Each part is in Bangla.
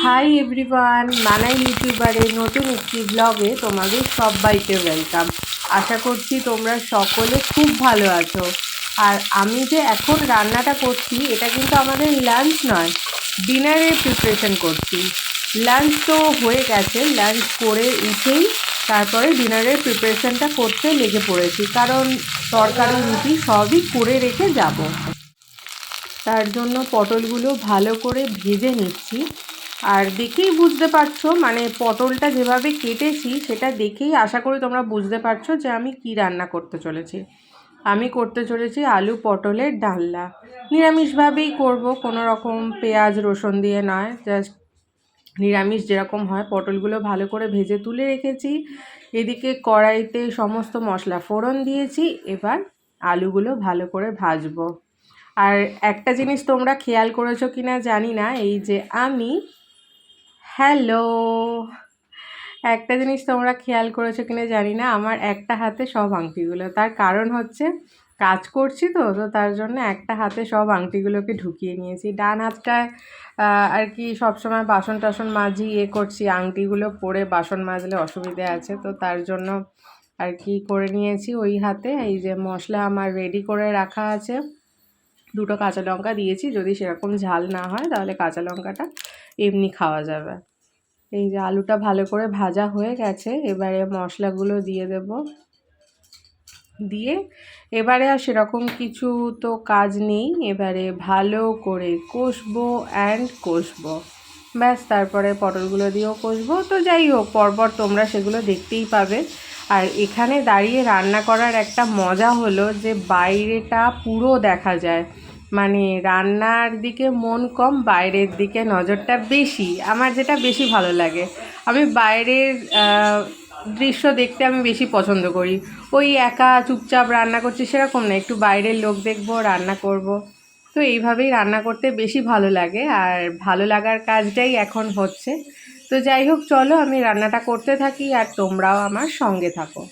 হাই এভরিওয়ান, মানাই ইউটিউবারের নতুন একটি ব্লগে তোমাদের সবাইকে ওয়েলকাম। আশা করছি তোমরা সকলে খুব ভালো আছো। আর আমি যে এখন রান্নাটা করছি এটা কিন্তু আমাদের লাঞ্চ নয়, ডিনারের প্রিপারেশন করছি। লাঞ্চ তো হয়ে গেছে, লাঞ্চ করে উঠেই তারপরে ডিনারের প্রিপারেশনটা করতে লেগে পড়েছি, কারণ তরকারি রুটি সবই করে রেখে যাব। তার জন্য পটলগুলো ভালো করে ভেজে নিচ্ছি। আর দেখেই বুঝতে পারছো, মানে পটলটা যেভাবে কেটেছি সেটা দেখেই আশা করি তোমরা বুঝতে পারছো যে আমি কি রান্না করতে চলেছি। আমি করতে চলেছি আলু পটলের ডালনা। নিরামিষভাবেই করব, কোনো রকম পেঁয়াজ রসুন দিয়ে নয়, জাস্ট নিরামিষ যেরকম হয়। পটলগুলো ভালো করে ভেজে তুলে রেখেছি। এদিকে কড়াইতে সমস্ত মশলা ফোড়ন দিয়েছি, এবার আলুগুলো ভালো করে ভাজবো। আর একটা জিনিস তোমরা খেয়াল করেছো কি না জানি না, এই যে আমি একটা জিনিস তোমরা খেয়াল করেছো কিনা জানি না, আমার একটা হাতে সব আংটিগুলো। তার কারণ হচ্ছে কাজ করছি তো তার জন্য একটা হাতে সব আংটিগুলোকে ঢুকিয়ে নিয়েছি। ডান হাতটায় আর কি সবসময় বাসন টাসন মাজি করছি, আংটিগুলো পরে বাসন মাজলে অসুবিধে আছে, তো তার জন্য আর কি করে নিয়েছি ওই হাতে। এই যে মশলা আমার রেডি করে রাখা আছে, দুটো কাঁচা লঙ্কা দিয়েছি, যদি সেরকম ঝাল না হয় তাহলে কাঁচা লঙ্কাটা এমনি খাওয়া যাবে। এই যে আলুটা ভালো করে ভাজা হয়ে গেছে, এবারে মশলাগুলো দিয়ে দেব। দিয়ে এবারে আর সেরকম কিছু তো কাজ নেই, এবারে ভালো করে কষবো কষবো, ব্যাস। তারপরে পটলগুলো দিয়েও কষবো। তো যাই হোক, পরপর তোমরা সেগুলো দেখতেই পাবে। আর এখানে দাঁড়িয়ে রান্না করার একটা মজা হলো যে বাইরেটা পুরো দেখা যায়, মানে রান্নার দিকে মন কম, বাইরের দিকে নজরটা বেশি। আমার যেটা বেশি ভালো লাগে, আমি বাইরের দৃশ্য দেখতে আমি বেশি পছন্দ করি। ওই একা চুপচাপ রান্না করছি সেরকম না, একটু বাইরের লোক দেখবো, রান্না করব। তো এইভাবেই রান্না করতে বেশি ভালো লাগে, আর ভালো লাগার কাজটাই এখন হচ্ছে। তো যাই হোক, চলো আমি রান্নাটা করতে থাকি আর তোমরাও আমার সঙ্গে থাকো।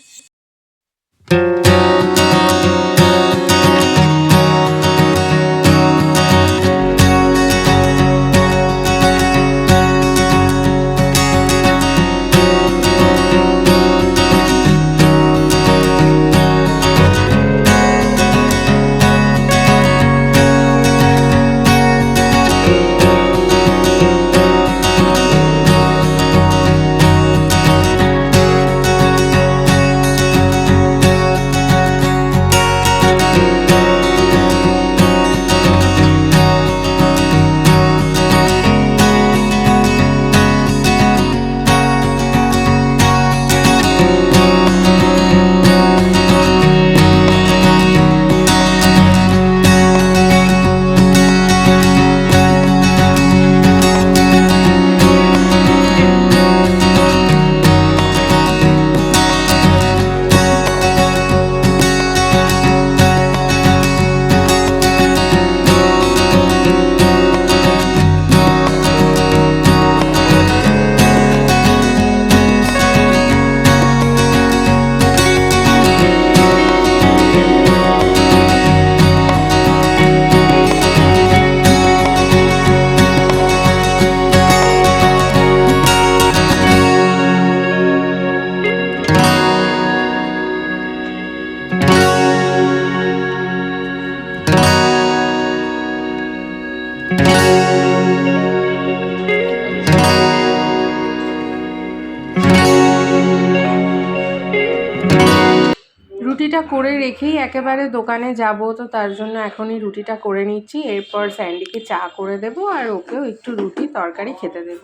রুটিটা করে রেখেই একেবারে দোকানে যাব, তো তার জন্য এখনই রুটিটা করে নিচ্ছি। এরপর স্যান্ডিকে চা করে দেব আর ওকেও একটু রুটি তরকারি খেতে দেব।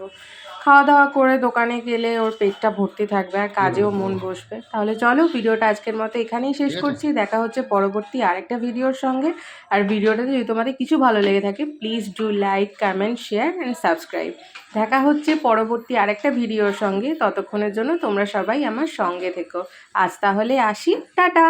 খাওয়া দাওয়া করে দোকানে গেলে ওর পেটটা ভর্তি থাকবে আর কাজেও মন বসবে। তাহলে চলো, ভিডিওটা আজকের মতো এখানেই শেষ করছি। দেখা হচ্ছে পরবর্তী আরেকটা ভিডিওর সঙ্গে। আর ভিডিওটাতে যদি তোমাদের কিছু ভালো লেগে থাকে, please do like, comment, share and subscribe. দেখা হচ্ছে পরবর্তী আরেকটা ভিডিওর সঙ্গে। ততক্ষণের জন্য তোমরা সবাই আমার সঙ্গে থেকো। আজ তাহলে আসি, টাটা।